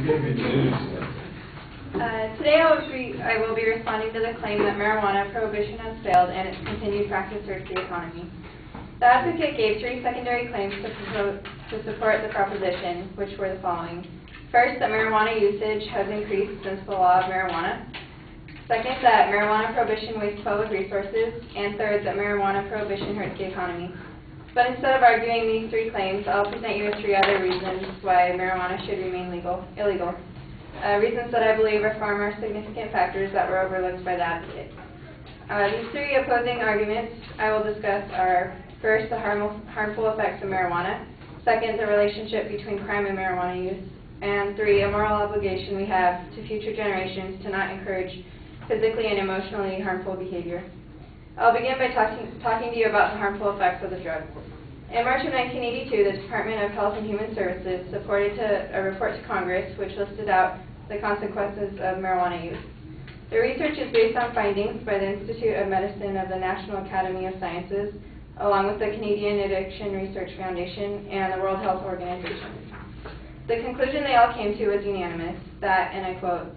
Today I will be responding to the claim that marijuana prohibition has failed and its continued practice hurts the economy. The advocate gave 3 secondary claims to support the proposition, which were the following. First, that marijuana usage has increased since the law of marijuana. Second, that marijuana prohibition wastes public resources. And third, that marijuana prohibition hurts the economy. But instead of arguing these 3 claims, I'll present you with 3 other reasons why marijuana should remain illegal. Reasons that I believe are far more significant factors that were overlooked by the advocate. These 3 opposing arguments I will discuss are, first, the harmful effects of marijuana, second, the relationship between crime and marijuana use, and 3, a moral obligation we have to future generations to not encourage physically and emotionally harmful behavior. I'll begin by talking to you about the harmful effects of the drug. In March of 1982, the Department of Health and Human Services supported a report to Congress which listed out the consequences of marijuana use. The research is based on findings by the Institute of Medicine of the National Academy of Sciences, along with the Canadian Addiction Research Foundation and the World Health Organization. The conclusion they all came to was unanimous, that, and I quote,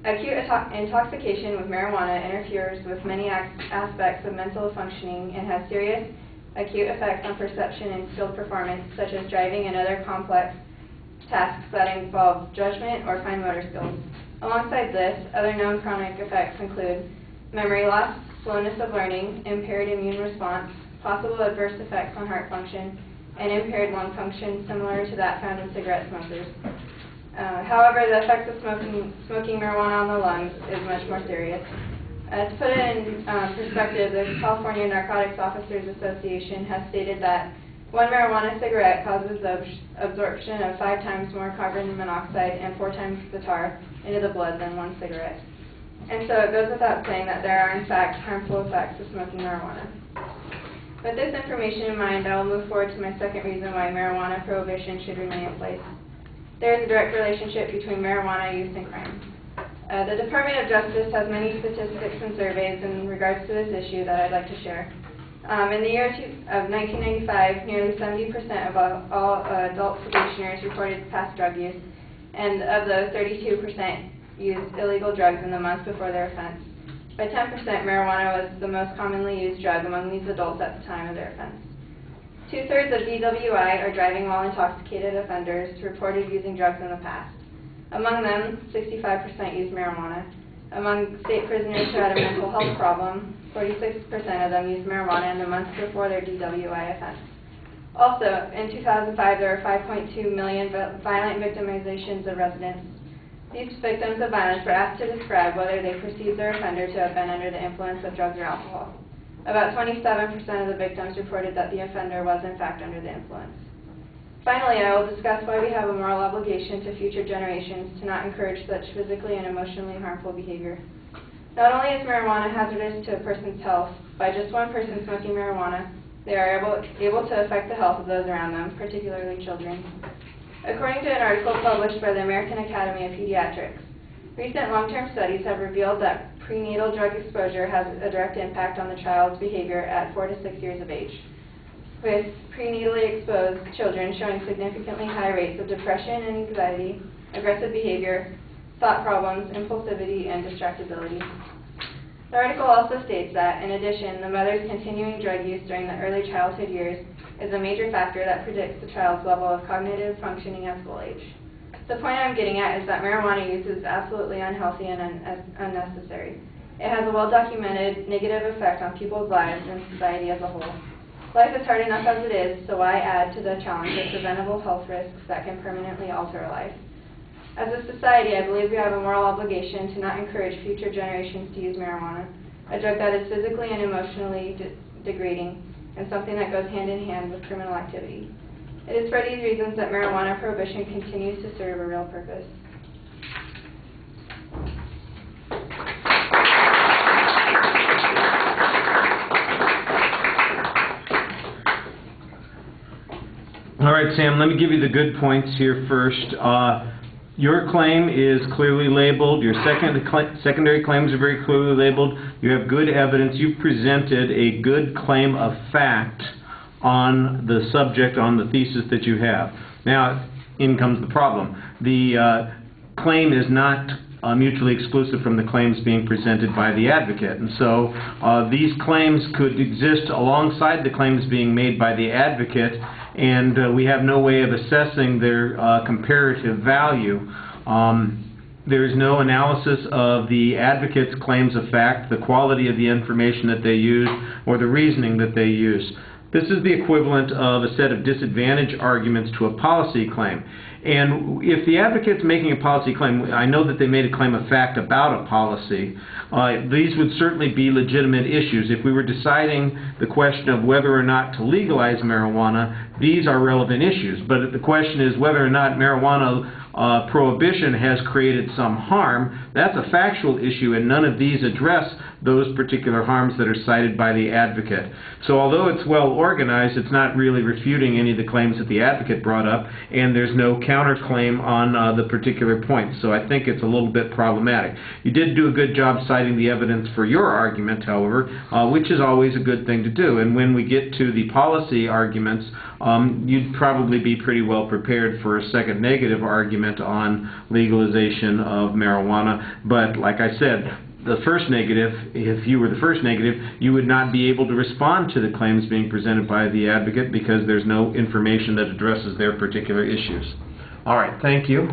acute intoxication with marijuana interferes with many aspects of mental functioning and has serious acute effects on perception and field performance, such as driving and other complex tasks that involve judgment or fine motor skills. Alongside this, other known chronic effects include memory loss, slowness of learning, impaired immune response, possible adverse effects on heart function, and impaired lung function similar to that found in cigarette smokers. However, the effects of smoking marijuana on the lungs is much more serious. To put it in perspective, the California Narcotics Officers Association has stated that 1 marijuana cigarette causes the absorption of 5 times more carbon monoxide and 4 times the tar into the blood than 1 cigarette. And so it goes without saying that there are in fact harmful effects of smoking marijuana. With this information in mind, I will move forward to my second reason why marijuana prohibition should remain in place. There is a direct relationship between marijuana use and crime. The Department of Justice has many statistics and surveys in regards to this issue that I'd like to share. In the year of 1995, nearly 70% of all adult probationers reported past drug use, and of those, 32% used illegal drugs in the months before their offense. By 10%, marijuana was the most commonly used drug among these adults at the time of their offense. 2/3 of DWI, or driving while intoxicated offenders, reported using drugs in the past. Among them, 65% used marijuana. Among state prisoners who had a mental health problem, 46% of them used marijuana in the months before their DWI offense. Also, in 2005, there were 5.2 million violent victimizations of residents. These victims of violence were asked to describe whether they perceived their offender to have been under the influence of drugs or alcohol. About 27% of the victims reported that the offender was in fact under the influence. Finally, I will discuss why we have a moral obligation to future generations to not encourage such physically and emotionally harmful behavior. Not only is marijuana hazardous to a person's health, by just 1 person smoking marijuana, they are able to affect the health of those around them, particularly children. According to an article published by the American Academy of Pediatrics, recent long-term studies have revealed that prenatal drug exposure has a direct impact on the child's behavior at 4 to 6 years of age, with prenatally exposed children showing significantly high rates of depression and anxiety, aggressive behavior, thought problems, impulsivity, and distractibility. The article also states that, in addition, the mother's continuing drug use during the early childhood years is a major factor that predicts the child's level of cognitive functioning at school age. The point I'm getting at is that marijuana use is absolutely unhealthy and unnecessary. It has a well-documented negative effect on people's lives and society as a whole. Life is hard enough as it is, so why add to the challenge of preventable health risks that can permanently alter a life? As a society, I believe we have a moral obligation to not encourage future generations to use marijuana, a drug that is physically and emotionally degrading, and something that goes hand in hand with criminal activity. It is for these reasons that marijuana prohibition continues to serve a real purpose. All right, Sam, let me give you the good points here first. Your claim is clearly labeled. Your secondary claims are very clearly labeled. You have good evidence. You've presented a good claim of fact on the subject, on the thesis that you have. Now, in comes the problem. The claim is not mutually exclusive from the claims being presented by the advocate. And so these claims could exist alongside the claims being made by the advocate, and we have no way of assessing their comparative value. There is no analysis of the advocate's claims of fact, the quality of the information that they use, or the reasoning that they use. This is the equivalent of a set of disadvantage arguments to a policy claim. And if the advocate's making a policy claim, I know that they made a claim of fact about a policy, these would certainly be legitimate issues. If we were deciding the question of whether or not to legalize marijuana, these are relevant issues. But the question is whether or not marijuana prohibition has created some harm. That's a factual issue, and none of these address those particular harms that are cited by the advocate. So although it's well organized, it's not really refuting any of the claims that the advocate brought up, and there's no counterclaim on the particular point. So I think it's a little bit problematic. You did do a good job citing the evidence for your argument, however, which is always a good thing to do. And when we get to the policy arguments, you'd probably be pretty well prepared for a second negative argument on legalization of marijuana. But like I said, the first negative, if you were the first negative, you would not be able to respond to the claims being presented by the advocate because there's no information that addresses their particular issues. All right, thank you.